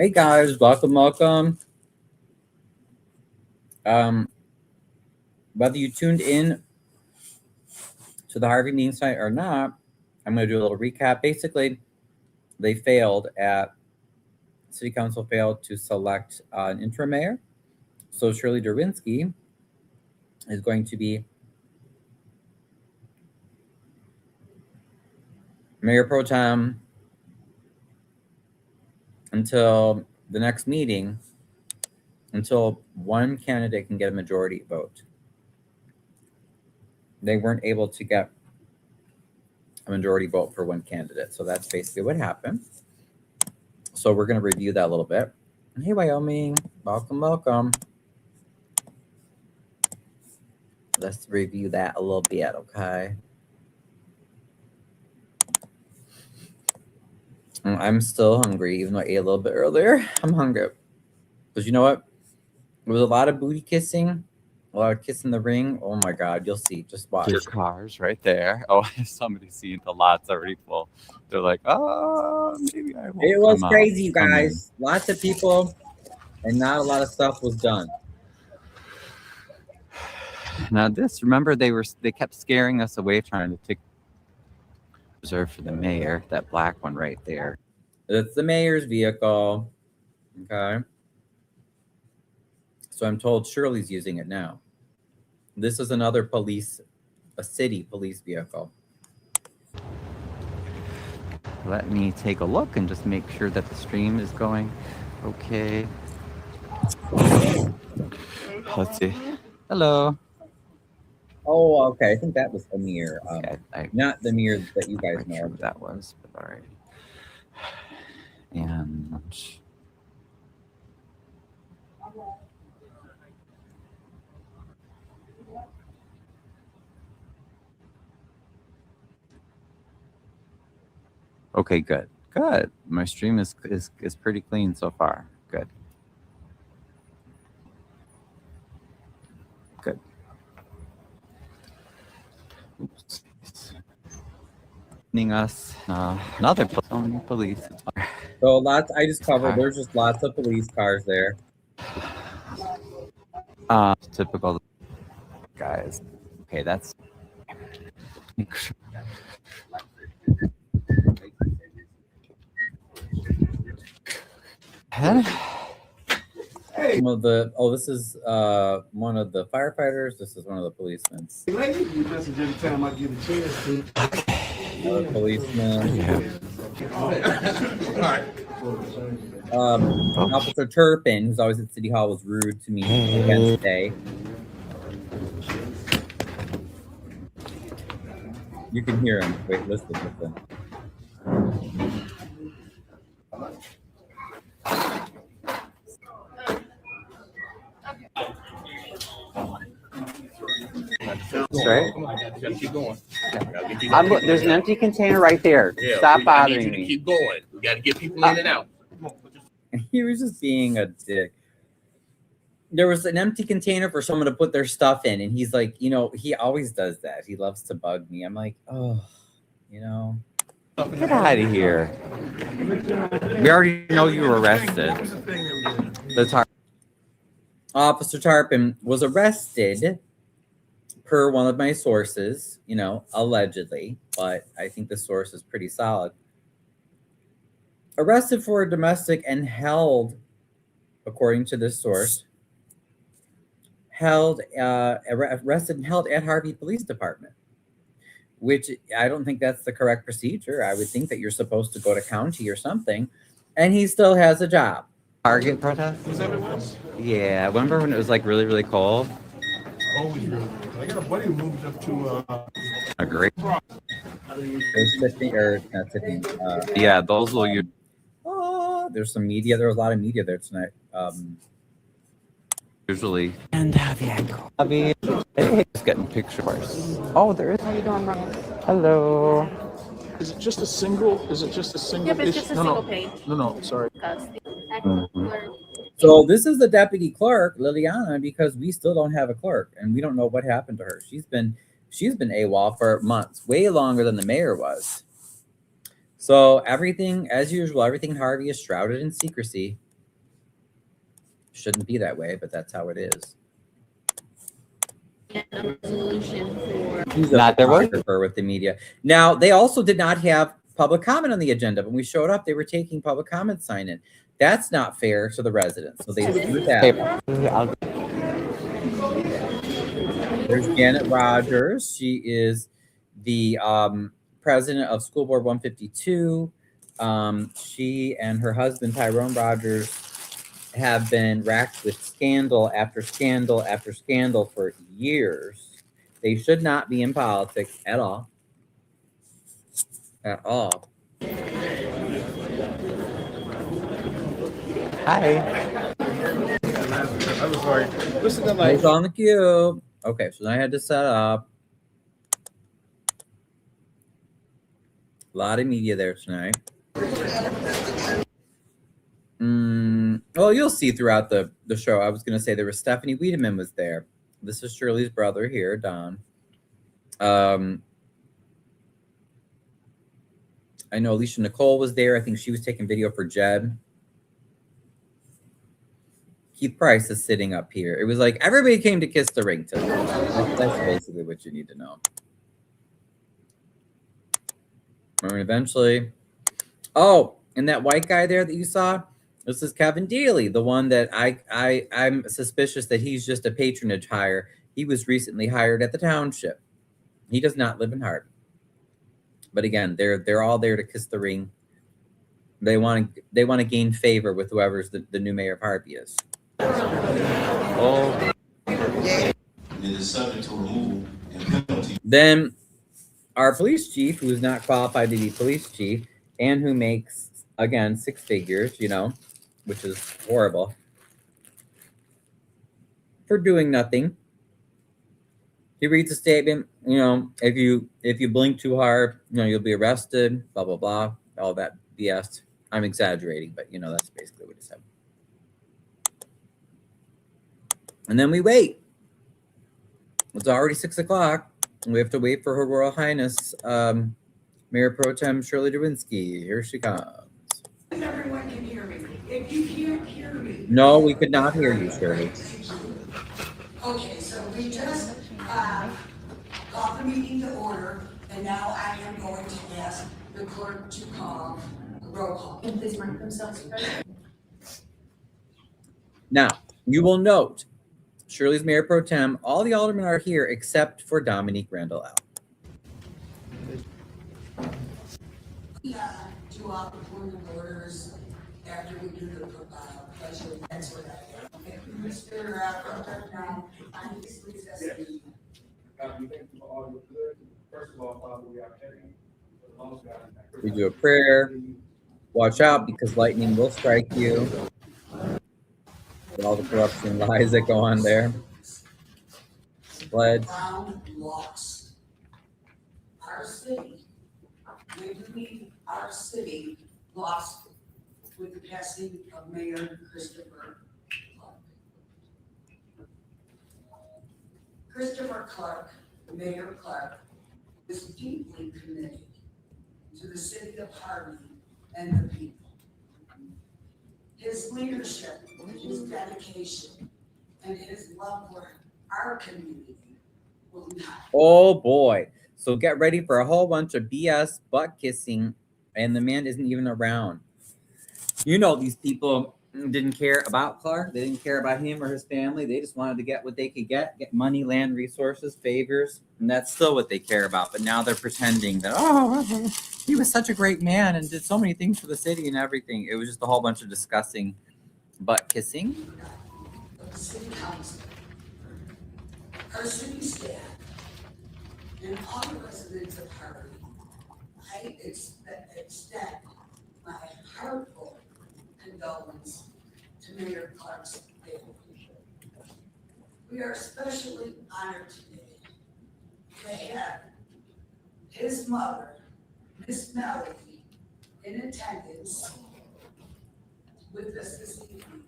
Hey guys, welcome. Whether you tuned in to the Harvey meeting tonight or not, I'm going to do a little recap. Basically, they failed at City Council failed to select an interim mayor. So Shirley Derwinski is going to be mayor pro tem until the next meeting, until one candidate can get a majority vote. They weren't able to get a majority vote for one candidate. So that's basically what happened. So we're going to review that a little bit. Hey, Wyoming, welcome. Let's review that a little bit, okay? I'm still hungry, even though I ate a little bit earlier. I'm hungry. Because you know what? There was a lot of booty kissing, a lot of kissing the ring. Oh my God, you'll see. Just watch. There's cars right there. Oh, somebody's seen the lot's already full. They're like, oh, maybe I won't. It was crazy, you guys. Lots of people, and not a lot of stuff was done. Now this, remember, they kept scaring us away, trying to take reserved for the mayor. That black one right there. It's the mayor's vehicle. Okay. So I'm told Shirley's using it now. This is another a city police vehicle. Let me take a look and just make sure that the stream is going okay. Let's see. Hello. Oh, okay. I think that was Amir. Not the Amir that you guys know. Sure what that was, but all right. And okay, good. My stream is pretty clean so far. Good. Oops. Us another so many police. So lots. I just covered. There's just lots of police cars there. Typical guys. Okay, that's. This is one of the firefighters. This is one of the policemen. Another policeman. Officer Turpin, who's always at City Hall, was rude to me again today. You can hear him. Wait, listen. Right? Keep going. There's an empty container right there. Yeah, Stop bothering me. Keep going. We got to get people in and out. He was just being a dick. There was an empty container for someone to put their stuff in, and he's like, he always does that. He loves to bug me. I'm like, oh, Get out of here. We already know you were arrested. Officer Tarpon was arrested per one of my sources, allegedly, but I think the source is pretty solid. Arrested for domestic and held, according to this source, arrested and held at Harvey Police Department, which I don't think that's the correct procedure. I would think that you're supposed to go to county or something, and he still has a job. Target protest? Yeah, remember when it was like really, really cold? Always really. I got a buddy who moved up to a great. Yeah, those will you. There's some media. There was a lot of media there tonight. Usually. And Harvey, just getting pictures. Oh, there is. How you doing, Ron? Hello. Is it just a single? Yep, it's just a single page. No, sorry. So this is the deputy clerk, Liliana, because we still don't have a clerk, and we don't know what happened to her. She's been AWOL for months, way longer than the mayor was. So everything, as usual, everything in Harvey is shrouded in secrecy. Shouldn't be that way, but that's how it is. And a resolution for He's a Not their work. photographer with the media. Now, they also did not have public comment on the agenda. When we showed up, they were taking public comment sign in. That's not fair to the residents. So they do that. There's Janet Rogers. She is the president of School Board 152. She and her husband, Tyrone Rogers, have been racked with scandal after scandal after scandal for years. They should not be in politics at all. At all. Hi. I was like, listen to Who's on the queue? Okay, so I had to set up. A lot of media there tonight. Well, you'll see throughout the show. I was going to say there was Stephanie Wiedemann was there. This is Shirley's brother here, Don. I know Alicia Nicole was there. I think she was taking video for Jed. Keith Price is sitting up here. It was like everybody came to kiss the ring today. That's basically what you need to know. And eventually, oh, and that white guy there that you saw, this is Kevin Dealey, the one that I'm suspicious that he's just a patronage hire. He was recently hired at the township. He does not live in Harvey. But again, they're all there to kiss the ring. They want to gain favor with whoever's the new mayor of Harvey is. Oh. It is subject to removal and penalty. Then our police chief, who is not qualified to be police chief, and who makes, again, 6 figures, you know, which is horrible, for doing nothing. He reads a statement, you know, if you blink too hard, you know, you'll be arrested, blah, blah, blah, all that BS. I'm exaggerating, but, you know, that's basically what he said. And then we wait. It's already 6 o'clock. We have to wait for Her Royal Highness, Mayor Pro Tem Shirley Derwinski. Here she comes. Everyone can hear me. If you can't hear me. No, we could not hear you, Shirley. Okay, so we just got the meeting to order, and now I am going to ask the clerk to call a roll call. and please mark themselves. Now, you will note, Shirley's Mayor Pro Tem, all the aldermen are here except for Dominique Randall L. We do all the point of orders after we do the pledge of that's what I am. Okay, Mr. Now, I'm just recessing. We do a prayer. Watch out because lightning will strike you. With all the corruption and lies that go on there. Pledge. Found lost. Our city, we believe our city lost with the passing of Mayor Christopher Clark. Christopher Clark, Mayor Clark, is deeply committed to the city of Harvey and the people. His leadership, his dedication, and his love for our community will not. Oh boy. So get ready for a whole bunch of BS butt kissing, and the man isn't even around. You know, these people didn't care about Clark. They didn't care about him or his family. They just wanted to get what they could get money, land, resources, favors, and that's still what they care about. But now they're pretending that, oh, he was such a great man and did so many things for the city and everything. It was just a whole bunch of discussing butt kissing. The city council, our city staff, and all the residents of Harvey, I extend my heartfelt condolence to Mayor Clark's family. We are especially honored today to have his mother, Miss Melody, in attendance with us this evening.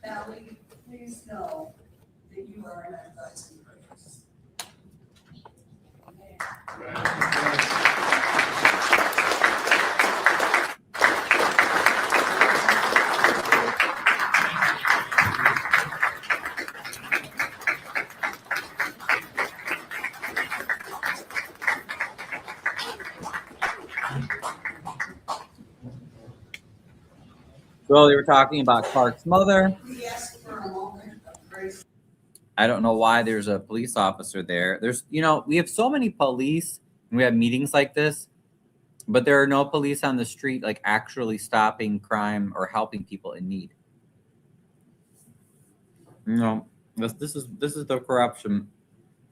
Melody, please know that you are in our thoughts and prayers. So they were talking about Clark's mother. We ask for a moment of grace. I don't know why there's a police officer there. There's, we have so many police and we have meetings like this, but there are no police on the street, like actually stopping crime or helping people in need. This is the corruption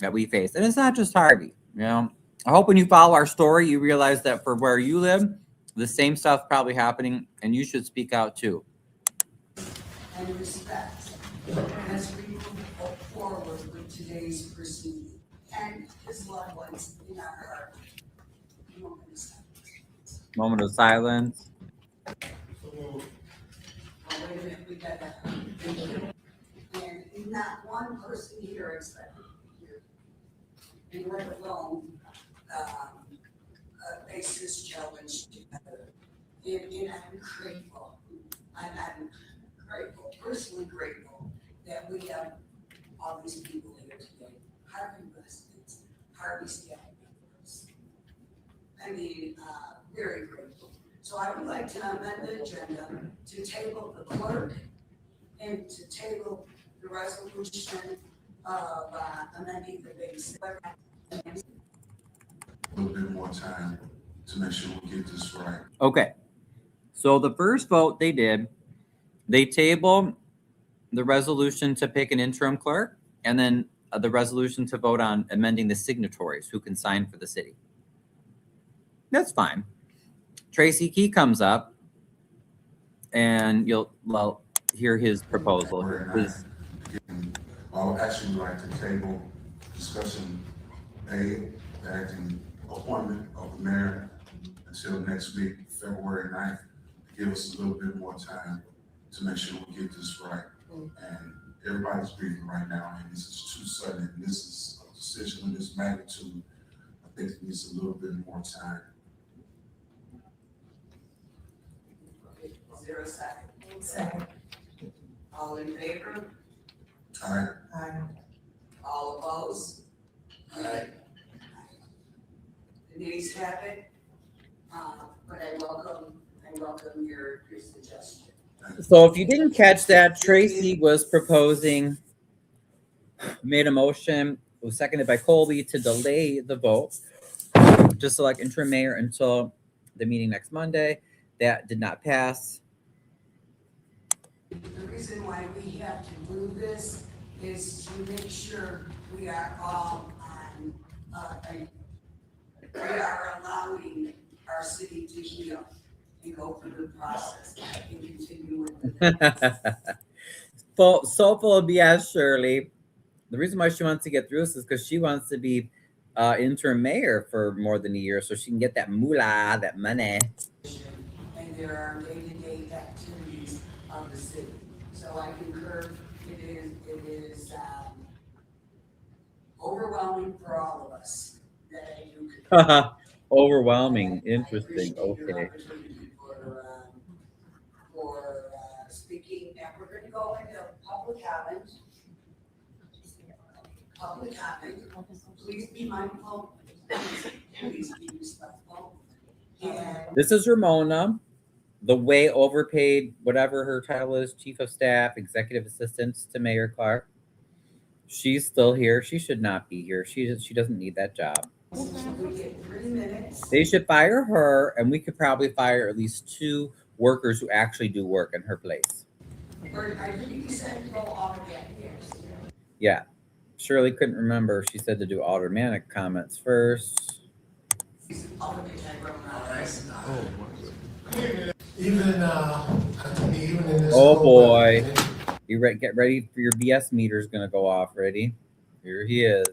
that we face. And it's not just Harvey, I hope when you follow our story, you realize that for where you live, the same stuff probably happening, and you should speak out too. And respect as we move forward with today's proceeding and his loved ones in our heart. Moment of silence. Oh, wait a minute, we got that. And not one person here expected to be here, and let alone face this challenge together. And I'm grateful. I'm grateful, personally grateful, that we have all these people here today. Harvey residents, Harvey staff members. I mean, very grateful. So I would like to amend the agenda to table the clerk and to table the resolution of amending the base. A little bit more time to make sure we get this right. Okay. So the first vote they did, they tabled the resolution to pick an interim clerk, and then the resolution to vote on amending the signatories who can sign for the city. That's fine. Tracy Key comes up, and you'll hear his proposal. I would actually like to table discussion A, the acting appointment of the mayor until next week, February 9th, to give us a little bit more time to make sure we get this right. And everybody's breathing right now, and this is too sudden, and this is a decision of this magnitude. I think it needs a little bit more time. Is there a second? Second. All in favor? All right. Aye. All opposed? Aye. The nays have it, but I welcome your suggestion. So if you didn't catch that, Tracy was proposing, made a motion, was seconded by Colby, to delay the vote to select interim mayor until the meeting next Monday. That did not pass. The reason why we have to do this is to make sure we are all on, we are allowing our city to heal and go through the process and continue with the So full of BS, Shirley. The reason why she wants to get through this is because she wants to be interim mayor for more than a year so she can get that moolah, that money. and there are day-to-day activities of the city. So I concur, it is overwhelming for all of us that I do concur. Overwhelming. I Interesting. appreciate your Okay. opportunity for speaking, and we're gonna go into public comment. Public comment, please be mindful, please be respectful. And This is Ramona, the way overpaid, whatever her title is, chief of staff, executive assistant to Mayor Clark. She's still here. She should not be here. She doesn't need that job. we get 3 minutes. They should fire her, and we could probably fire at least 2 workers who actually do work in her place. Or I think you said go all again. Yeah. Shirley couldn't remember. She said to do automatic comments first. Even in this. Oh boy. Get ready for your BS meter's gonna go off. Ready? Here he is.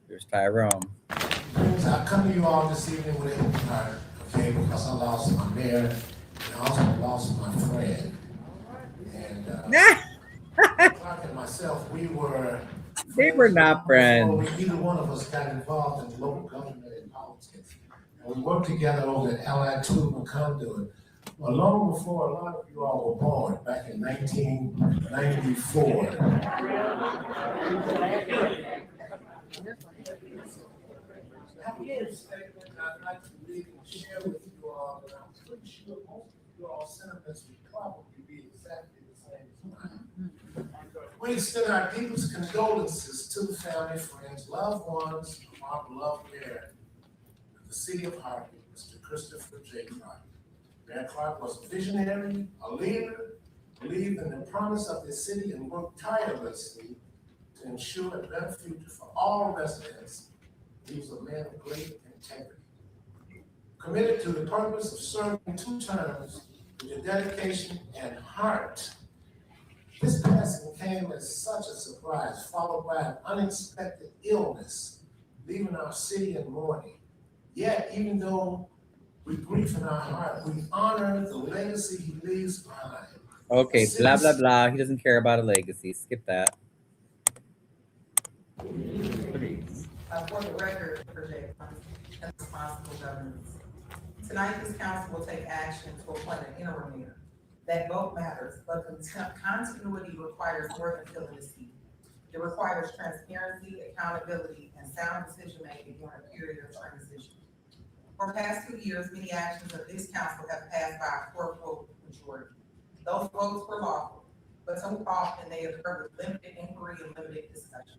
Here's Tyrone. I come to you all this evening with a heart, okay, because I lost my mayor, and I also lost my friend. And Clark and myself, They were not friends. before either one of us got involved in local government and politics. And we worked together over at Allied Tool and Conduit. Well, long before a lot of you all were born, back in 1994. I'd like to read and share with you all, but I'm pretty sure most of you all sentiments would probably We extend our deepest condolences to the family, friends, loved ones of our beloved mayor of the city of Harvey, Mr. Christopher J. Clark. Mayor Clark was a visionary, a leader, believed in the promise of the city and worked tirelessly to ensure a better future for all residents. He was a man of great integrity, committed to the purpose of serving 2 terms with a dedication and heart. This passing came as such a surprise, followed by an unexpected illness, leaving our city in mourning. Yet, even though we grieve in our heart, we honor the legacy he leaves behind. Okay, blah, blah, blah. He doesn't care about a legacy. Skip that. For the record, project and responsible governance. Tonight, this council will take action to appoint an interim mayor. That vote matters, but continuity requires more than filling a seat. It requires transparency, accountability, and sound decision-making during a period of transition. For the past 2 years, many actions of this council have passed by a 4-vote majority. Those votes were lawful, but so often they occur with limited inquiry and limited discussion.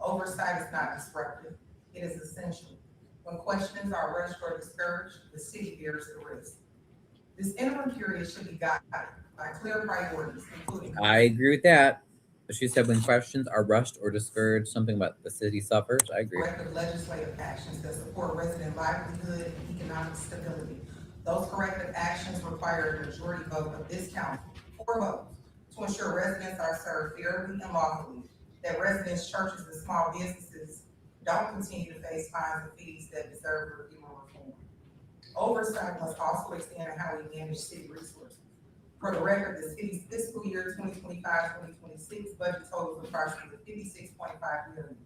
Oversight is not disruptive, it is essential. When questions are rushed or discouraged, the city bears the risk. This interim period should be guided by clear priorities, including. I agree with that. She said when questions are rushed or discouraged, something about the city suffers. I agree. Corrective legislative actions that support resident livelihood and economic stability. Those corrective actions require a majority vote of this council, 4 votes, to ensure residents are served fairly and lawfully, that residents, churches, and small businesses don't continue to face fines and fees that deserve review and reform. Oversight must also extend to how we manage city resources. For the record, the city's fiscal year 2025-2026 budget totals approximately $56.5 million.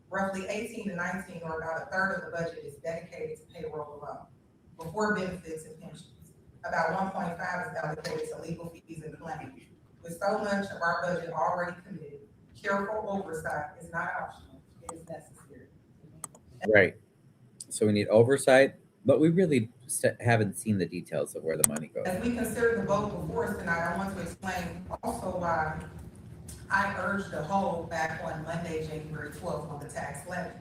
Roughly 18 to 19, or about 1/3 of the budget, is dedicated to payroll alone, before benefits and pensions. About 1.5 is allocated to legal fees and claims. With so much of our budget already committed, careful oversight is not optional, it is necessary. Right. So we need oversight, but we really haven't seen the details of where the money goes. As we consider the vote before us tonight, I want to explain also why I urged a hold back on Monday, January 12th on the tax levy,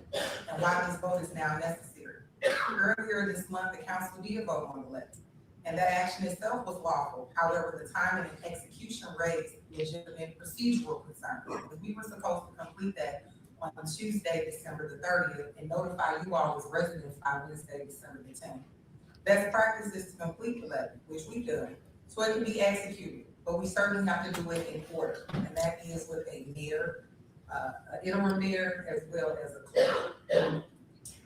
and why this vote is now necessary. Earlier this month, the council did vote on the levy, and that action itself was lawful. However, the timing and execution raised legitimate procedural concerns. We were supposed to complete that on Tuesday, December the 30th, and notify you all as residents by Wednesday, December the 10th. Best practice is to complete the levy, which we've done, so it can be executed, but we certainly have to do it in order, and that is with a mayor, an interim mayor, as well as a clerk.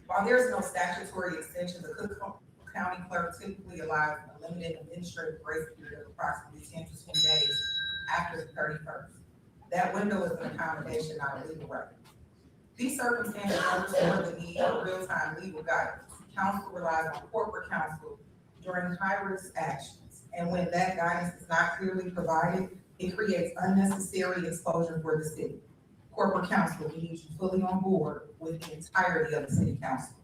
While there's no statutory extension, the Cook County clerk typically allows a limited administrative grace period of approximately 10 to 20 days after the 31st. That window is an accommodation, not a legal right. These circumstances underscore the need for real-time legal guidance. Council relies on corporate counsel during high-risk actions, and when that guidance is not clearly provided, it creates unnecessary exposure for the city. Corporate counsel, we need you fully on board with the entirety of the city council.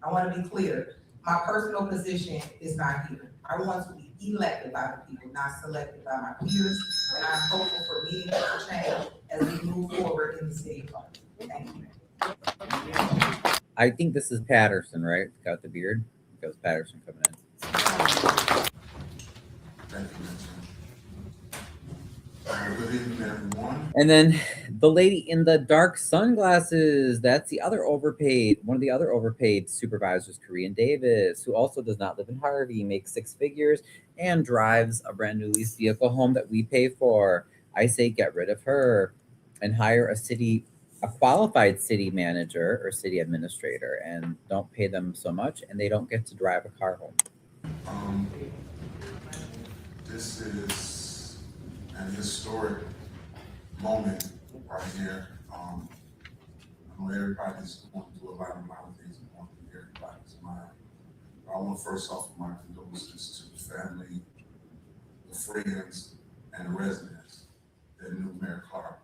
I want to be clear, my personal position is not here. I want to be elected by the people, not selected by my peers, and I'm hopeful for meaningful change as we move forward in the city of Harvey. Thank you. I think this is Patterson, right? Got the beard. Because Patterson coming in. Thank you, Mitchell. Good evening, everyone. And then the lady in the dark sunglasses, that's the other overpaid, one of the other overpaid supervisors, Korean Davis, who also does not live in Harvey, makes 6 figures, and drives a brand new leased vehicle home that we pay for. I say get rid of her and hire a qualified city manager or city administrator, and don't pay them so much, and they don't get to drive a car home. This is an historic moment right here. I know everybody's going through a lot of things going through everybody's mind. But I want to first offer my condolences to the family, the friends, and the residents that knew Mayor Clark.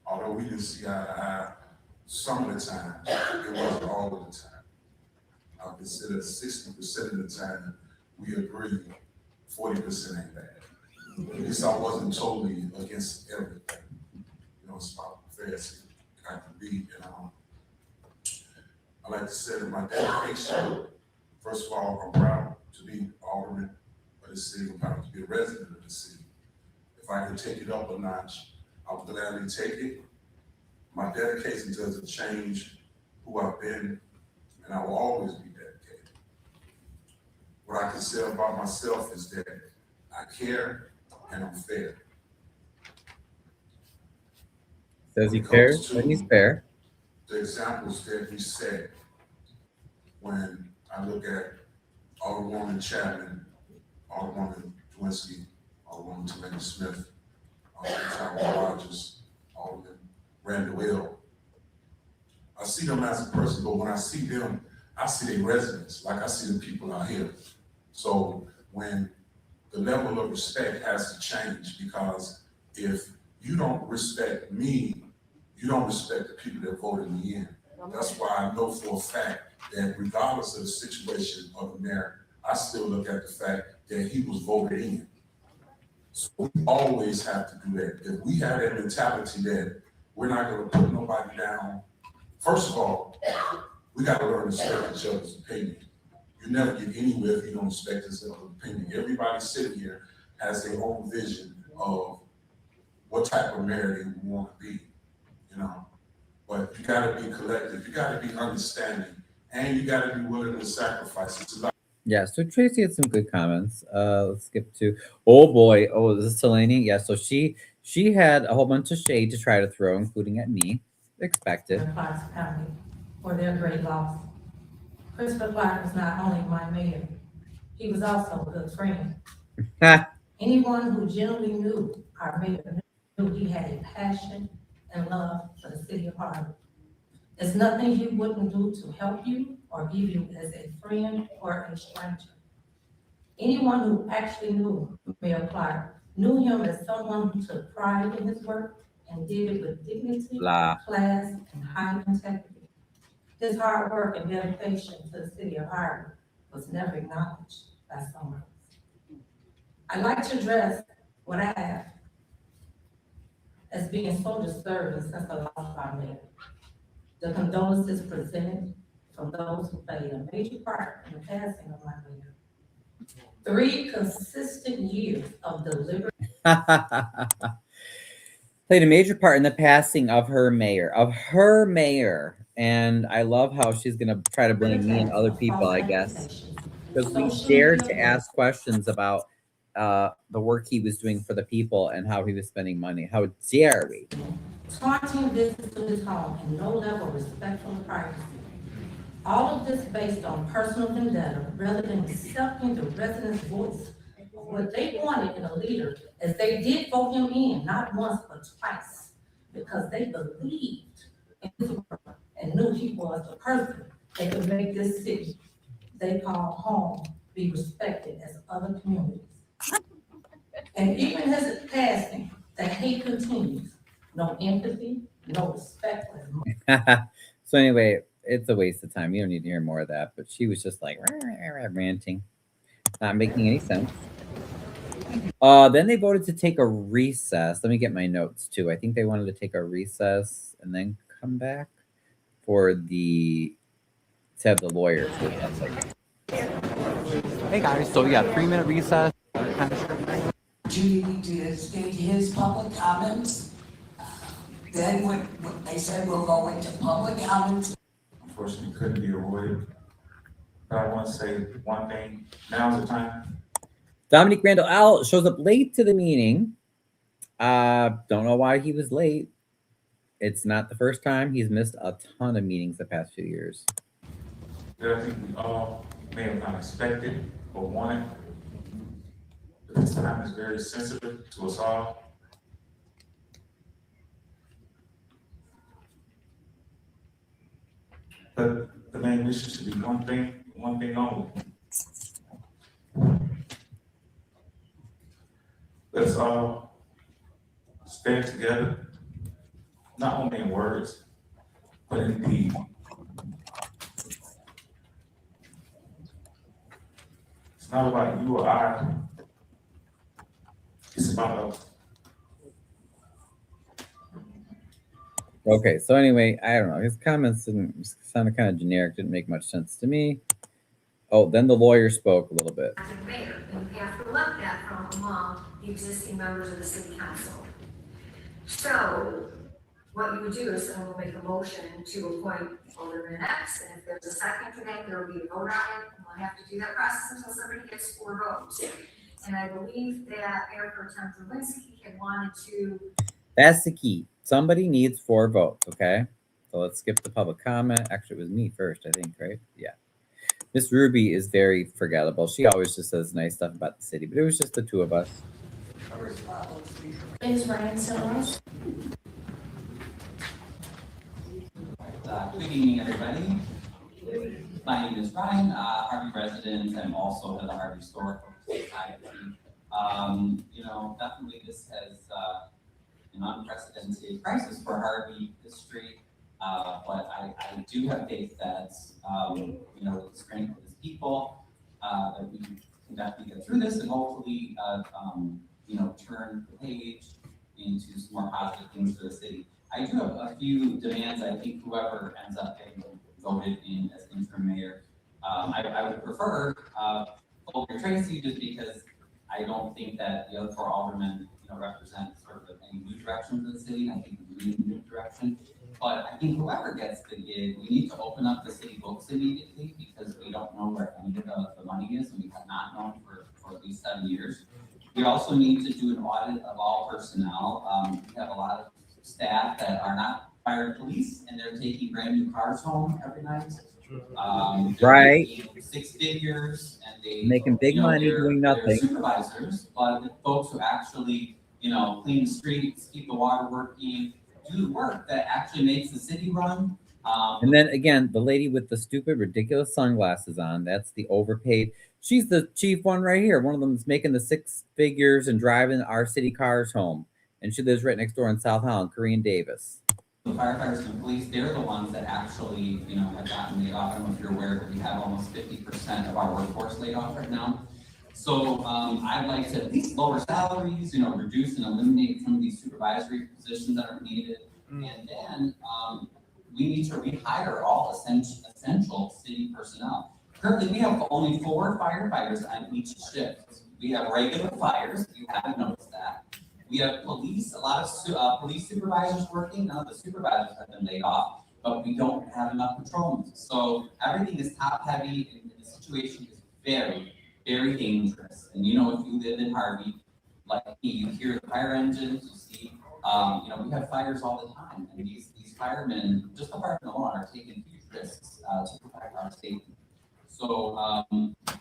Although we didn't see eye to eye some of the time, it wasn't all of the time. I consider 60% of the time we agree, 40% ain't bad. At least I wasn't totally against everything. You it's about affairs I can be. And I like to say that my dedication, first of all, I'm proud to be alderman of the city. I'm proud to be a resident of the city. If I can take it up a notch, I would gladly take it. My dedication doesn't change who I've been, and I will always be dedicated. What I can say about myself is that I care and I'm fair. Says he cares, but he's fair. The examples that he said, when I look at Alderwoman Chapman, Alderwoman Dwinsky, Alderwoman Talena Smith, Alderman Tyrone Rogers, Alderman Randall Hill, I see them as a person, but when I see them, I see their residents, like I see the people out here. So when the level of respect has to change, because if you don't respect me, you don't respect the people that voted me in. That's why I know for a fact that regardless of the situation of the mayor, I still look at the fact that he was voted in. So we always have to do that. If we have that mentality that we're not gonna put nobody down, first of all, we gotta learn to respect each other's opinion. You never get anywhere if you don't respect each other's opinion. Everybody sitting here has their own vision of what type of mayor they want to be, you know. But you gotta be collective, you gotta be understanding, and you gotta be willing to sacrifice. It's a lot. Yeah, so Tracy had some good comments. Let's skip to oh boy, oh this is Telani. Yeah, so she had a whole bunch of shade to try to throw, including at me. Expected. Clark's County for their great loss. Christopher Clark was not only my mayor, he was also a good friend. Anyone who genuinely knew our mayor knew he had a passion and love for the city of Harvey. There's nothing he wouldn't do to help you or give you as a friend or a stranger. Anyone who actually knew Mayor Clark knew him as someone who took pride in his work and did it with dignity, Blah. class, and high integrity. His hard work and dedication to the city of Harvey was never acknowledged by someone else. I'd like to address what I have as being so disturbing since the loss of our mayor. The condolences presented from those who played a major part in the passing of my mayor. 3 consistent years of deliberate Played a major part in the passing of her mayor. And I love how she's gonna try to blame me and other people, I guess, because we dared to ask questions about the work he was doing for the people and how he was spending money. How dare we? taunting visits to his home and no level of respect for privacy. All of this based on personal vendetta rather than accepting the residents' voice of what they wanted in a leader, as they did vote him in, not once but twice, because they believed in his work and knew he was the person that could make this city they call home be respected as other communities. And even his passing, the hate continues. No empathy, no respect. So anyway, it's a waste of time. You don't need to hear more of that. But she was just like ranting, not making any sense. Then they voted to take a recess. Let me get my notes too. I think they wanted to take a recess and then come back for to have the lawyers. Hey guys, so yeah, 3-minute recess. Judy did state his public comments. Then when they said we'll go into public comments. Unfortunately, couldn't be avoided. But I want to say one thing. Now's the time. Dominique Randall Al shows up late to the meeting. Don't know why he was late. It's not the first time. He's missed a ton of meetings the past few years. That I think we all may have not expected or wanted. But this time is very sensitive to us all. But the main mission should be one thing only. Let's all stand together, not only in words, but in deed. It's not about you or I. It's about us. Okay, so anyway, I don't know. His comments didn't sounded kind of generic, didn't make much sense to me. Oh, then the lawyer spoke a little bit. Acting mayor, and you have to elect that from among the existing members of the city council. So what you would do is someone will make a motion to appoint Alderman X, and if there's a second to that, there will be a vote on it, and we'll have to do that process until somebody gets 4 votes. And I believe that Mayor Pro Tem Zawinski had wanted to. That's the key. Somebody needs 4 votes, okay? So let's skip the public comment. Actually, it was me first, I think, right? Yeah. Miss Ruby is very forgettable. She always just says nice stuff about the city, but it was just the 2 of us. Is Ryan still on? Good evening, everybody. My name is Ryan, Harvey resident. I'm also at the Harvey Historical Society. Definitely this has an unprecedented crisis for Harvey history, but I do have faith that, with the strength of his people, that we can definitely get through this and hopefully, turn the page into some more positive things for the city. I do have a few demands. I think whoever ends up getting voted in as interim mayor, I would prefer Alderman Tracy, just because I don't think that the other 4 aldermen, represent sort of any new direction for the city. I think we need a new direction. But I think whoever gets the gig, we need to open up the city books immediately, because we don't know where any of the money is, and we have not known for at least 7 years. We also need to do an audit of all personnel. We have a lot of staff that are not fire and police, and they're taking brand new cars home every night. Right. 6 figures, and they Making big money doing they're nothing. supervisors, but the folks who actually, clean the streets, keep the water working, do the work that actually makes the city run. And then again, the lady with the stupid, ridiculous sunglasses on, that's the overpaid. She's the chief one right here. One of them is making the 6 figures and driving our city cars home. And she lives right next door in South Holland, Korean Davis. The firefighters and police, they're the ones that actually, have gotten laid off. I don't know if you're aware, but we have almost 50% of our workforce laid off right now. So I'd like to at least lower salaries, reduce and eliminate some of these supervisory positions that are needed. And then we need to rehire all essential city personnel. Currently, we have only 4 firefighters on each shift. We have regular fires, you haven't noticed that. We have police, a lot of police supervisors working. None of the supervisors have been laid off, but we don't have enough patrolmen. So everything is top heavy, and the situation is very, very dangerous. And if you live in Harvey, like me, you hear the fire engines, you see, we have fires all the time, and these firemen, just the firemen alone, are taking huge risks to protect our safety. So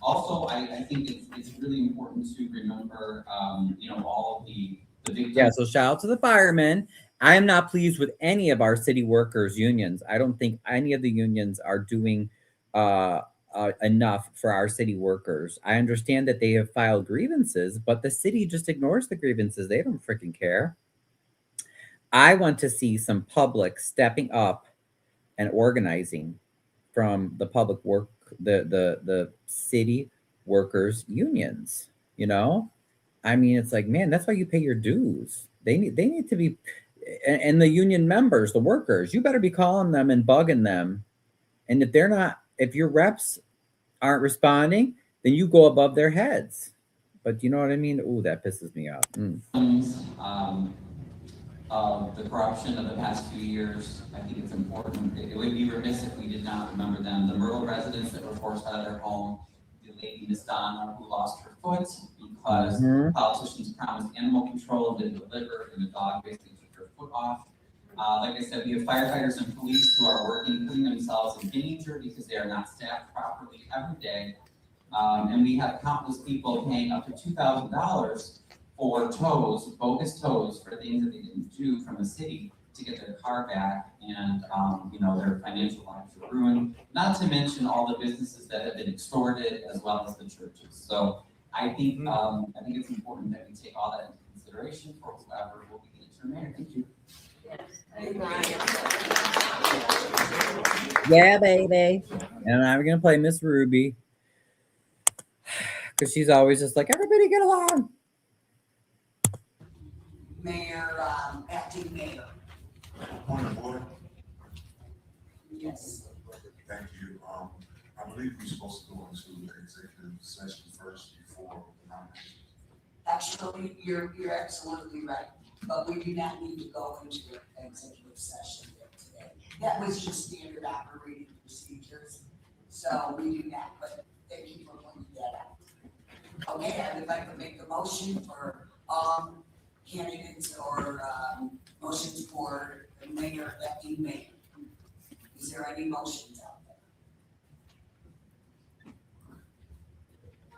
also, I think it's really important to remember, all of the victims. Yeah, so shout out to the firemen. I am not pleased with any of our city workers' unions. I don't think any of the unions are doing enough for our city workers. I understand that they have filed grievances, but the city just ignores the grievances. They don't freaking care. I want to see some public stepping up and organizing from the public work, the city workers unions. I mean, it's like, man, that's why you pay your dues. They need to be, and the union members, the workers, you better be calling them and bugging them. And if your reps aren't responding, then you go above their heads. But you know what I mean? Ooh, that pisses me off. The corruption of the past few years, I think it's important. It would be remiss if we did not remember them. The Myrtle residents that were forced out of their home, the lady Miss Donna who lost her foot because politicians promised animal control and didn't deliver, and the dog basically took her foot off. Like I said, we have firefighters and police who are putting themselves in danger because they are not staffed properly every day. And we have countless people paying up to $2,000 for bogus tows for things that they didn't do from the city to get their car back, and their financial lives are ruined. Not to mention all the businesses that have been extorted, as well as the churches. So I think it's important that we take all that into consideration for whoever will be the interim mayor. Thank you. Yeah, baby. And I'm gonna play Miss Ruby because she's always just like, everybody get along. Mayor, acting mayor. Point of order. Yes. Thank you. I believe we're supposed to go into the executive session first before nominations. Actually, you're absolutely right, but we do not need to go into an executive session today. That was just standard operating procedures, so we do not, but thank you for pointing that out. Okay, I would like to make a motion for, candidates or, motions for mayor, acting mayor. Is there any motions out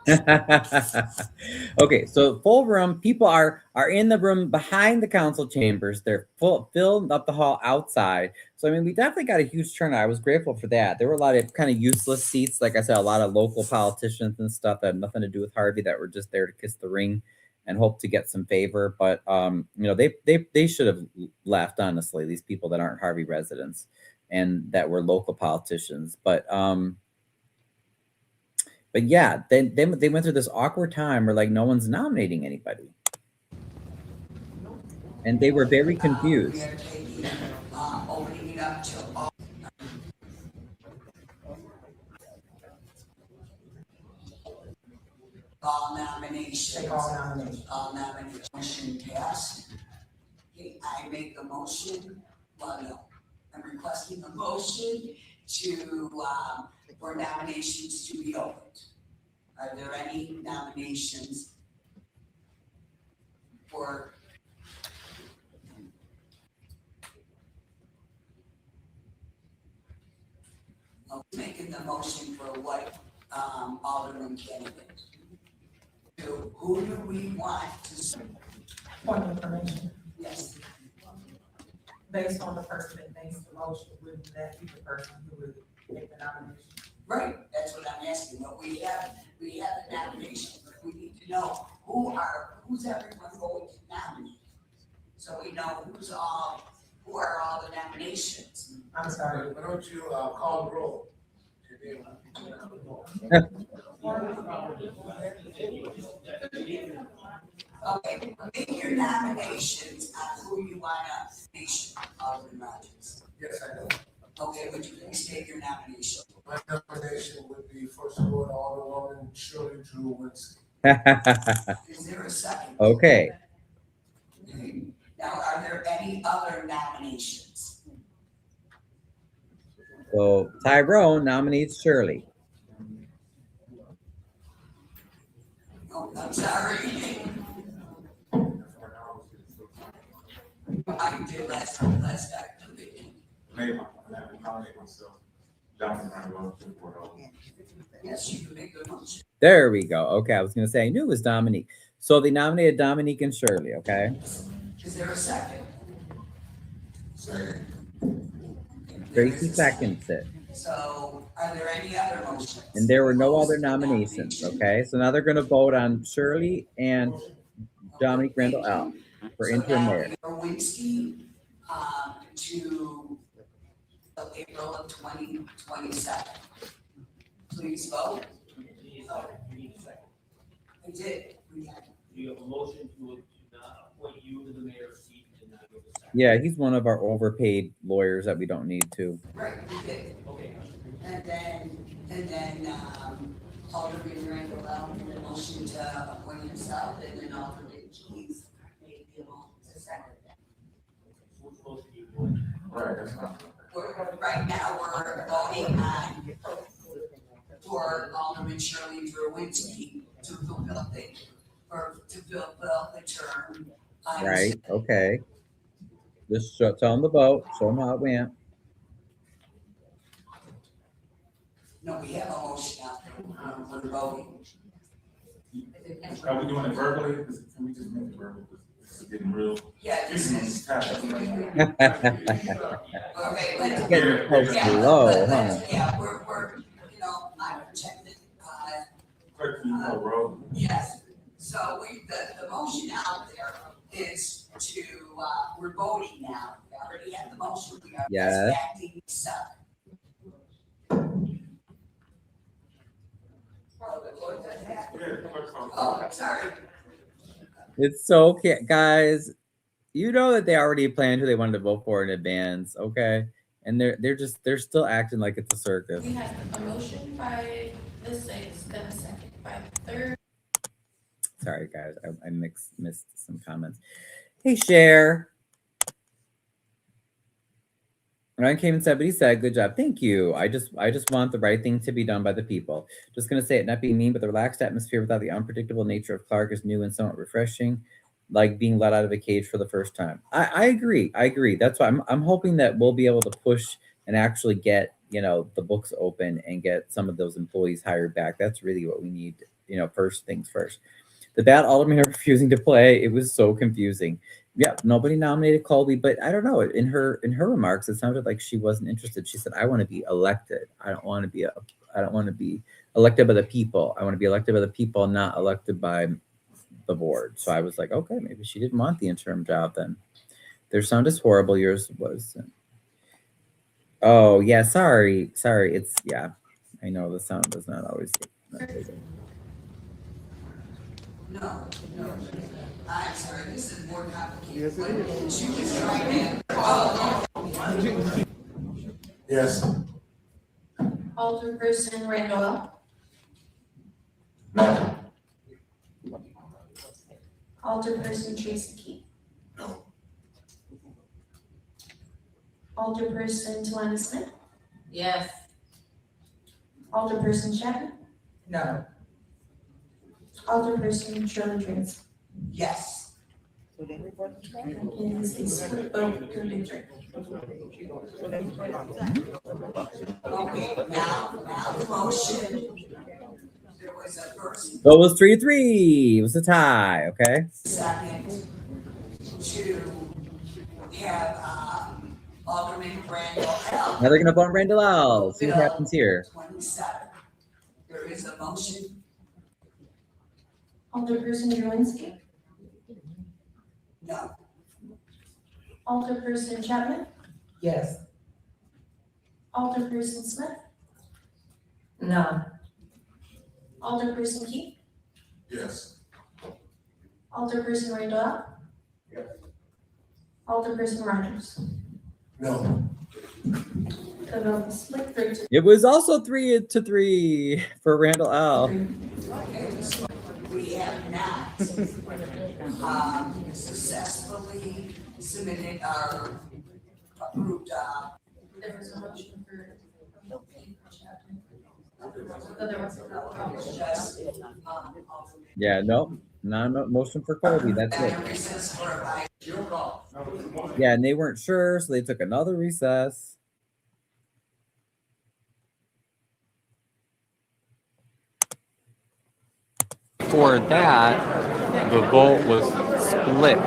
there? Okay, so full room. People are in the room behind the council chambers. They're filled up the hall outside. So I mean, we definitely got a huge turnout. I was grateful for that. There were a lot of kind of useless seats. Like I said, a lot of local politicians and stuff that had nothing to do with Harvey that were just there to kiss the ring and hope to get some favor. But you know, they should have left, honestly, these people that aren't Harvey residents and that were local politicians. But yeah, then they went through this awkward time where like no one's nominating anybody. And they were very confused. We are taking, opening it up to all nominations. All nominations. Motion passed. Okay, I make a motion, well, no, I'm requesting a motion to, for nominations to be opened. Are there any nominations for? I'm making the motion for what, Alderman candidate. Who do we want to serve? Point of information, Yes, based on the person that makes the motion, would that be the person who would make the nomination? right, that's what I'm asking, but we have a nomination, but we need to know who's everyone going to nominate? So we know who are all the nominations. I'm sorry. Why don't you, call the roll? Okay, make your nominations on who you want to nation, Alderman Rogers. Yes, I know. Okay, would you please state your nomination? My nomination would be First Ward Alderwoman Shirley Drew-Winsky. Is there a second? Okay. Now, are there any other nominations? So Tyrone nominates Shirley. Oh, I'm sorry. I did last time. Maybe I nominate myself. Jonathan Randolph, Yes, you can make a motion. There we go. Okay, I was gonna say I knew it was Dominique. So they nominated Dominique and Shirley, okay? Is there a second? Second. Tracy seconds it. So are there any other motions? And there were no other nominations, okay? So now they're gonna vote on Shirley and Dominique Randall L. for interim mayor. Lewinsky, to April of 2027. Please vote. I did. You have a motion to not appoint you to the mayor's seat and not give a second. Yeah, he's one of our overpaid lawyers that we don't need to. Right, we did. Okay. And then, Alderman Randall L. made a motion to appoint himself, and then Alderman Keys made the motion to second that. Which motion do you want? Right, that's not. Right now, we're voting on for Alderman Shirley Drewinsky to fulfill the term. Right, okay. Just tell them the vote, show them how it went. No, we have a motion out there, we're voting. Are we doing it verbally? Can we just make it verbal? This is getting real. Yeah, this is. Okay, let's. Getting close to low, huh? Yeah, we're, I'm protected, Clerk, can you call roll? yes. So the motion out there is to, we're voting now. We already have the motion. We are Yes. just acting seven. Yeah, clerk call. Oh, sorry. It's so okay, guys. you know that they already planned who they wanted to vote for in advance, okay? And they're still acting like it's a circus. We have a motion by the sixth and a second by the third. Sorry, guys, I missed some comments. Hey, Cher. Ryan came and said, but he said, good job. Thank you. I just want the right thing to be done by the people. Just going to say it, not being mean, but the relaxed atmosphere without the unpredictable nature of Clark is new and somewhat refreshing, like being let out of a cage for the first time. I agree. That's why I'm hoping that we'll be able to push and actually get, the books open and get some of those employees hired back. That's really what we need, first things first. The bad alderman refusing to play, it was so confusing. Yeah, nobody nominated Colby, but I don't know. In her remarks, it sounded like she wasn't interested. She said, "I want to be elected. I don't want to be elected by the people. I want to be elected by the people, not elected by the board." So I was like, okay, maybe she didn't want the interim job then. Their sound is horrible. Yours was. Oh yeah, sorry. It's I know the sound is not always good. No. I'm sorry, this is more complicated. She was trying to. Yes. Alderperson Randall. No. Alderperson Tracy Key. No. Alderperson Tawana Smith. Yes. Alderperson Chapman. No. Alderperson Shirley Jones. Yes. It is a split vote to victory. Okay, now the motion. There was a first, So it was 3-3. It was a tie. Okay. second to have Alderman Randall L. Now they're gonna vote Randall L. See what happens here. 27. There is a motion. Alderperson Jerlinski. No. Alderperson Chapman. Yes. Alderperson Smith. No. Alderperson Key. Yes. Alderperson Randall. Yes. Alderperson Rogers. No. The vote is split 3-2. It was also 3-3 for Randall L. Okay, so we have not successfully submitted our approved. There was a motion for. There was Just, Yeah, no, motion for Colby. That's it. recess for a Your call. Yeah, and they weren't sure, so they took another recess. For that, the vote was split.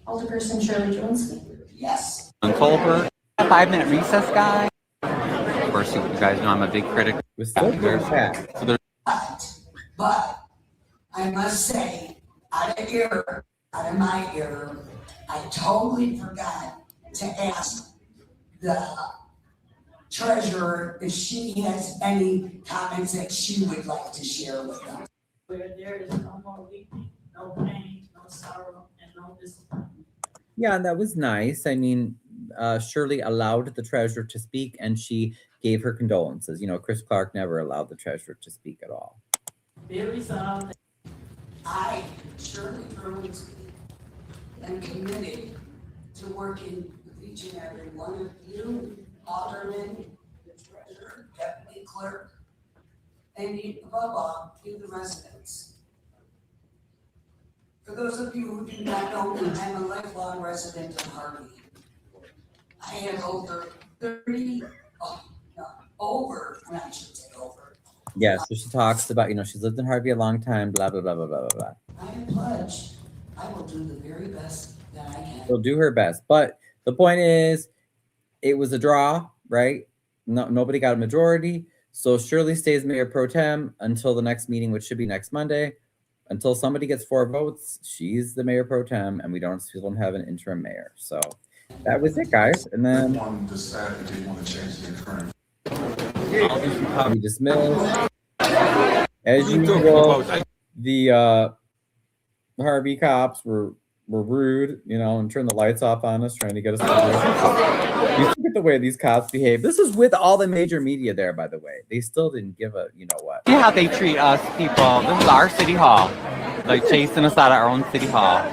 Alderperson Shirley Jones. yes. On Colbert, a 5-minute recess, guy. Of course, you guys know I'm a big critic. It was still good back. So there's But I must say, out of my error, I totally forgot to ask the treasurer if she has any comments that she would like to share with us. Where there is no more weeping, no pain, no sorrow, and no disappointment. Yeah, and that was nice. I mean, Shirley allowed the treasurer to speak, and she gave her condolences. Chris Clark never allowed the treasurer to speak at all. Be resolved. I, Shirley Bruins, am committed to working with each and every one of you, aldermen, the treasurer, deputy clerk, and above all, you, the residents. For those of you who do not know me, I'm a lifelong resident of Harvey. I have over 30, I should say over. Yeah, so she talks about, she's lived in Harvey a long time, blah, blah, blah, blah, blah, blah. I am pledged, I will do the very best that I can. She'll do her best. But the point is, it was a draw, right? Nobody got a majority. So Shirley stays mayor pro tem until the next meeting, which should be next Monday. Until somebody gets 4 votes, she's the mayor pro tem, and we don't have an interim mayor. So that was it, guys. And then One decided they want to change their current. we dismissed. As usual, the Harvey cops were rude, and turned the lights off on us, trying to get us to do. You look at the way these cops behave. This is with all the major media there, by the way. They still didn't give a, what. See how they treat us people. This is our city hall. Like chasing us out of our own city hall.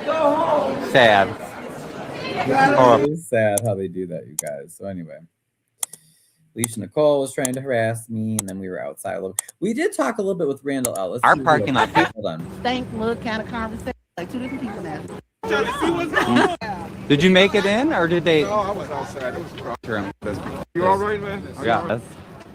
Sad. It is sad how they do that, you guys. So anyway, Alicia Nicole was trying to harass me, and then we were outside a little. We did talk a little bit with Randall Ellis. Our parking lot. Hold on. Stank mud kind of conversation. Like two different people now. Did you make it in, or did they? No, I was outside. It was across. True. You all right, man? Yeah.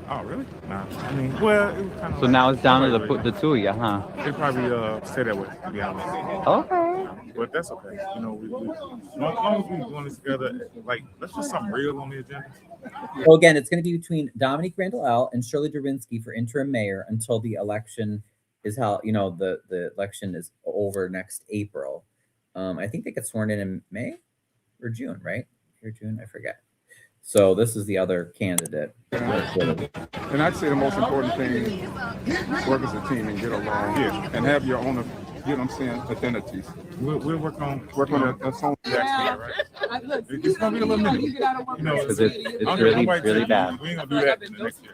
Oh, really? Nah. I mean, well, it was kind of. So now it's down to the two of you, huh? They probably say that way, to be honest. Okay. But that's okay. As long as we're doing this together, like, let's put something real on the agenda. Well, again, it's going to be between Dominique Randall L. and Shirley Derwinski for interim mayor until the election is held. The election is over next April. I think they get sworn in May or June, right? Or June, I forget. So this is the other candidate. And I'd say the most important thing, work as a team and get along, and have your own, identities. We'll work on that song. Right? It's gonna be a little minute. Because it's really bad. We ain't gonna do that next year.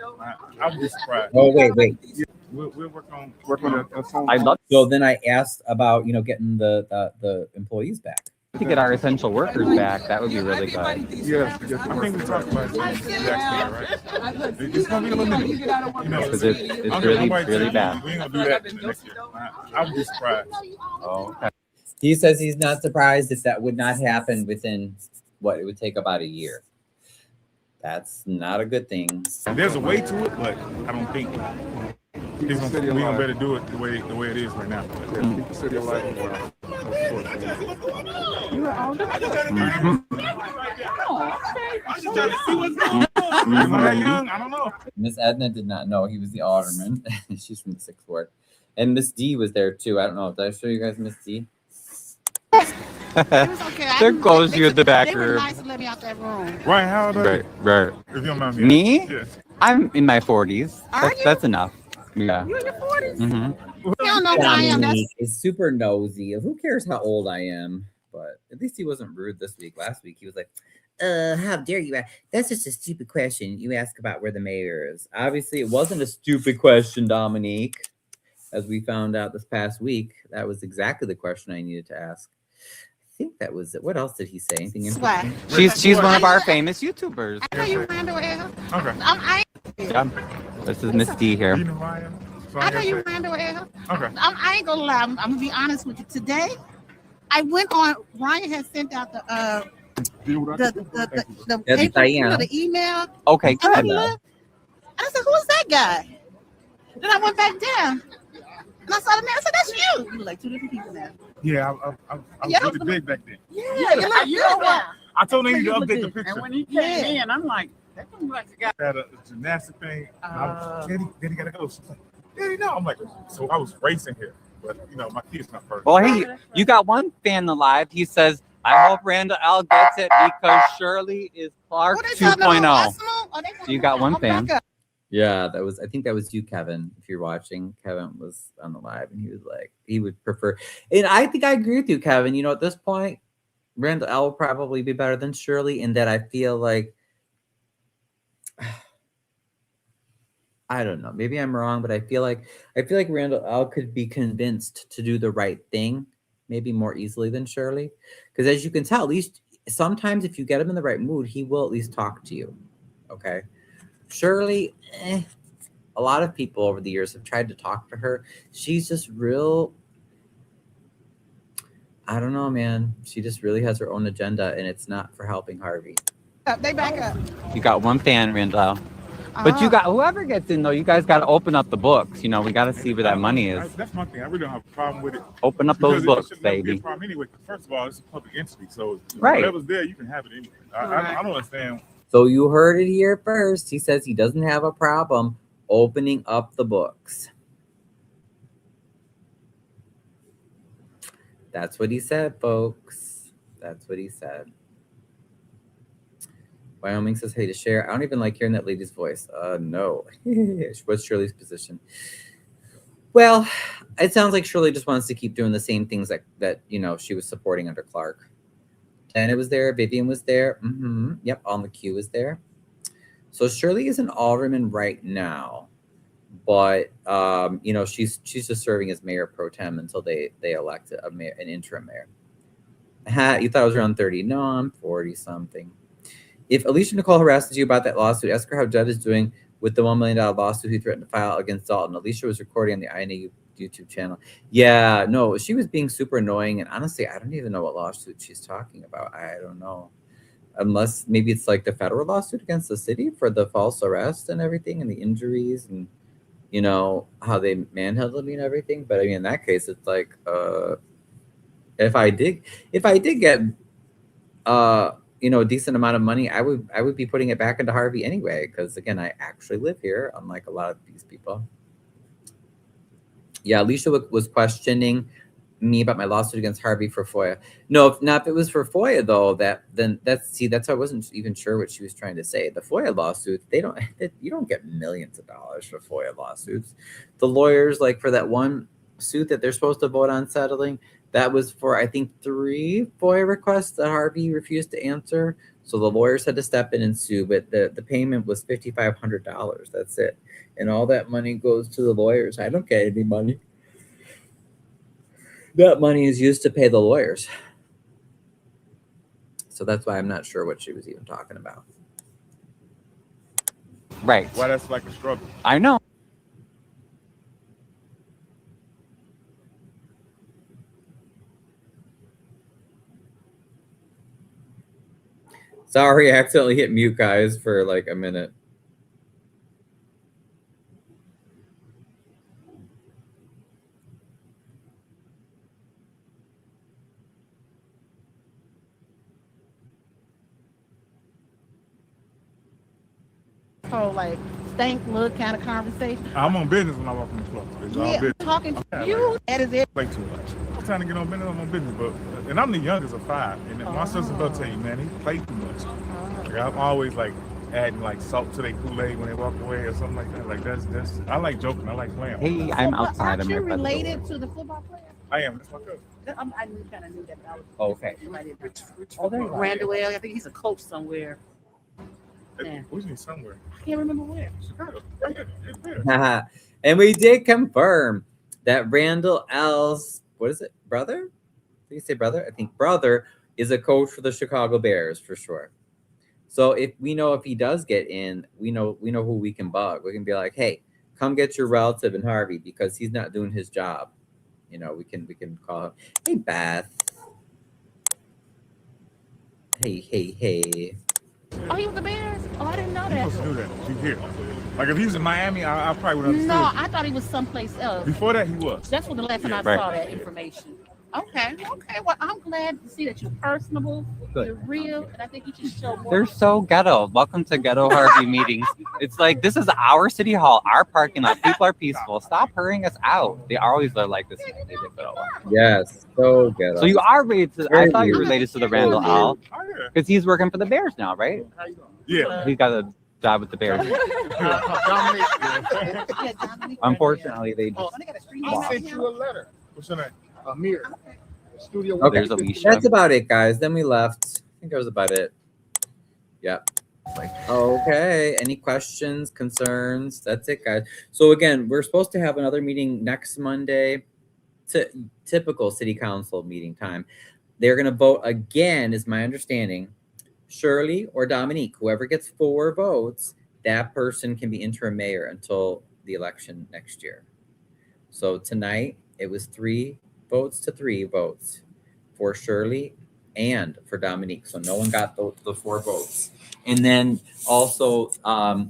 I would be surprised. Oh, wait. We'll work on that song. I love So then I asked about, getting the employees back. to get our essential workers back. That would be really good. Yes, I think we talked about it. It's gonna be a little minute. Because it's really bad. We ain't gonna do that next year. I would be surprised. Oh, okay. He says he's not surprised if that would not happen within it would take about a year. That's not a good thing. There's a way to it, but I don't think we gonna better do it the way it is right now. Am I young? I don't know. Miss Edna did not know he was the alderman. She's from the 6th Ward. And Miss D was there too. I don't know. Did I show you guys Miss D? There goes you at the back room. Nice to let me out that room. Right, how old are you? Right. If you don't mind Me? Yes. I'm in my 40s. Are you? That's enough. Yeah. You in your 40s? Mm-hmm. You don't know who I am. That's Is super nosy. Who cares how old I am? But at least he wasn't rude this week. Last week he was like, how dare you ask? That's just a stupid question. You ask about where the mayor is. Obviously, it wasn't a stupid question, Dominique. As we found out this past week, that was exactly the question I needed to ask. I think that was it. What else did he say? Anything interesting? She's one of our famous YouTubers. I know you Randall L. Okay. Yeah. This is Miss D here. You know who I am? I know you Randall L. Okay. I ain't gonna lie. I'm gonna be honest with you. Today, I went on. Ryan had sent out the paper, the email. Okay, good. And I said, "Who is that guy?" Then I went back down, and I saw the man. I said, "That's you." You were like two different people now. Yeah, I was really big back then. Yeah, you know what? I told him to update the picture. And when he came in, I'm like, that don't look like the guy. Had a gymnastic thing. Daddy gotta go. She's like, Daddy, no. I'm like, so I was racing here, but my kid's not first. Well, hey, you got one fan alive. He says, I hope Randall L gets it because Shirley is Clark 2.0. So you got one fan. Yeah, I think that was you, Kevin. If you're watching, Kevin was on the live and he was like, he would prefer. And I think I agree with you, Kevin. At this point, Randall L will probably be better than Shirley in that I feel like, I don't know, maybe I'm wrong, but I feel like Randall L could be convinced to do the right thing maybe more easily than Shirley. Because as you can tell, at least sometimes if you get him in the right mood, he will at least talk to you. Okay. Shirley, a lot of people over the years have tried to talk to her. She's just real, I don't know, man. She just really has her own agenda, and it's not for helping Harvey. They back up. You got one fan, Randall. But you got whoever gets in though. You guys got to open up the books. We got to see where that money is. That's one thing. I really don't have a problem with it. Open up those books, baby. Be a problem anyway. First of all, it's a public entity, so right. Whatever's there, you can have it anyway. I don't understand. So you heard it here first. He says he doesn't have a problem opening up the books. That's what he said, folks. That's what he said. Wyoming says, hey, to share. I don't even like hearing that lady's voice. No. What's Shirley's position? Well, it sounds like Shirley just wants to keep doing the same things that she was supporting under Clark. Janet was there. Vivian was there. Yep, on the queue was there. So Shirley is an alderman right now, but she's just serving as mayor pro tem until they elect an interim mayor. You thought I was around 30? No, I'm 40 something. If Alicia Nicole harasses you about that lawsuit, ask her how Judd is doing with the $1 million lawsuit he threatened to file against Dalton. Alicia was recording on the INA YouTube channel. Yeah, no, she was being super annoying, and honestly, I don't even know what lawsuit she's talking about. I don't know. Unless maybe it's like the federal lawsuit against the city for the false arrest and everything and the injuries and how they manhandled me and everything. But I mean, in that case, it's like if I did get a decent amount of money, I would be putting it back into Harvey anyway, because again, I actually live here, unlike a lot of these people. Yeah, Alicia was questioning me about my lawsuit against Harvey for FOIA. No, if it was for FOIA though, that's why I wasn't even sure what she was trying to say. The FOIA lawsuits, you don't get millions of dollars for FOIA lawsuits. The lawyers, like for that one suit that they're supposed to vote on settling, that was for I think 3 FOIA requests that Harvey refused to answer. So the lawyers had to step in and sue, but the payment was $5,500. That's it. And all that money goes to the lawyers. I don't get any money. That money is used to pay the lawyers. So that's why I'm not sure what she was even talking about. Right. Why that's like a struggle. I know. Sorry, I accidentally hit mute, guys, for like a minute. whole like stank look kind of conversation. I'm on business when I walk in the club. It's all business. Talking to you, that is it. Play too much. I'm trying to get on business. I'm on business, and I'm the youngest of 5. And my sister will tell you, man, he play too much. Like, I'm always like adding like salt to their Kool-Aid when they walk away or something like that. Like that's. I like joking. I like playing. Hey, I'm outside. Aren't you related to the football player? I am. That's my cousin. I kind of knew that. But I was okay. Randall, I think he's a coach somewhere. Yeah. Who's he somewhere? I can't remember where. Chicago. And we did confirm that Randall L's, what is it, brother? Did you say brother? I think brother is a coach for the Chicago Bears for sure. So if he does get in, we know who we can bug. We can be like, hey, come get your relative in Harvey because he's not doing his job. We can call him. Hey, Beth. Hey. Oh, he was the Bears? Oh, I didn't know that. He supposed to do that. He's here. Like if he was in Miami, I probably would understand. No, I thought he was someplace else. Before that, he was. That's when the last time I saw that information. Okay. Well, I'm glad to see that you're personable, you're real, and I think you should show more. They're so ghetto. Welcome to Ghetto Harvey meetings. It's like, this is our city hall, our parking lot. People are peaceful. Stop hurrying us out. They always are like this. Yes, so ghetto. So you are related to, I thought you were related to the Randall L. Because he's working for the Bears now, right? Yeah. He's got a job with the Bears. Unfortunately, they just... I sent you a letter. What's your name? Amir. Studio. Okay, there's Alicia. That's about it, guys. Then we left. I think that was about it. Yeah. Okay. Any questions, concerns? That's it, guys. So again, we're supposed to have another meeting next Monday. Typical city council meeting time. They're going to vote again, is my understanding. Shirley or Dominique, whoever gets 4 votes, that person can be interim mayor until the election next year. So tonight it was 3 votes to 3 votes for Shirley and for Dominique. So no one got the 4 votes. And then also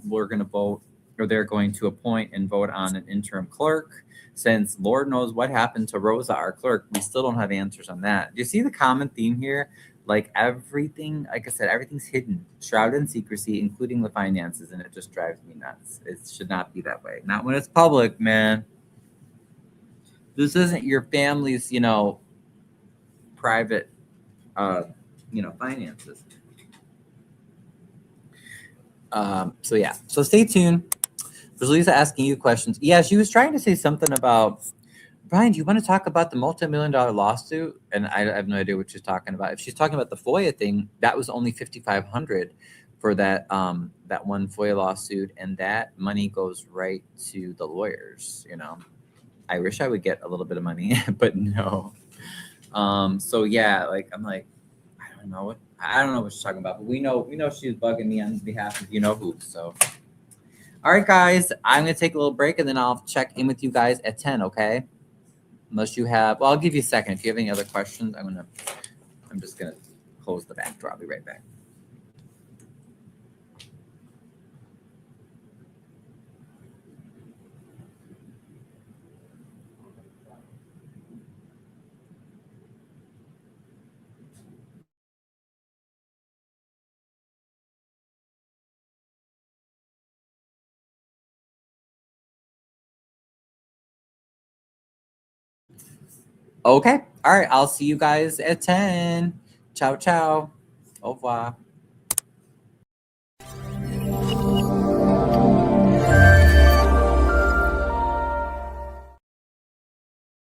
we're going to vote, or they're going to appoint and vote on an interim clerk. Since Lord knows what happened to Rosa, our clerk, we still don't have answers on that. Do you see the common theme here? Like everything, like I said, everything's hidden, shrouded in secrecy, including the finances, and it just drives me nuts. It should not be that way. Not when it's public, man. This isn't your family's, private, finances. So yeah, so stay tuned. Was Lisa asking you questions? Yeah, she was trying to say something about, Brian, do you want to talk about the multi-million-dollar lawsuit? And I have no idea what she's talking about. If she's talking about the FOIA thing, that was only $5,500 for that that one FOIA lawsuit, and that money goes right to the lawyers. You know, I wish I would get a little bit of money, but no. So yeah, like I'm like, I don't know what she's talking about, but we know she's bugging me on behalf of you know who. So, all right, guys, I'm gonna take a little break and then I'll check in with you guys at 10. Okay. Unless you have, well, I'll give you a second. If you have any other questions, I'm just gonna close the back door. I'll be right back. Okay. All right. I'll see you guys at 10. Ciao, ciao. Au revoir.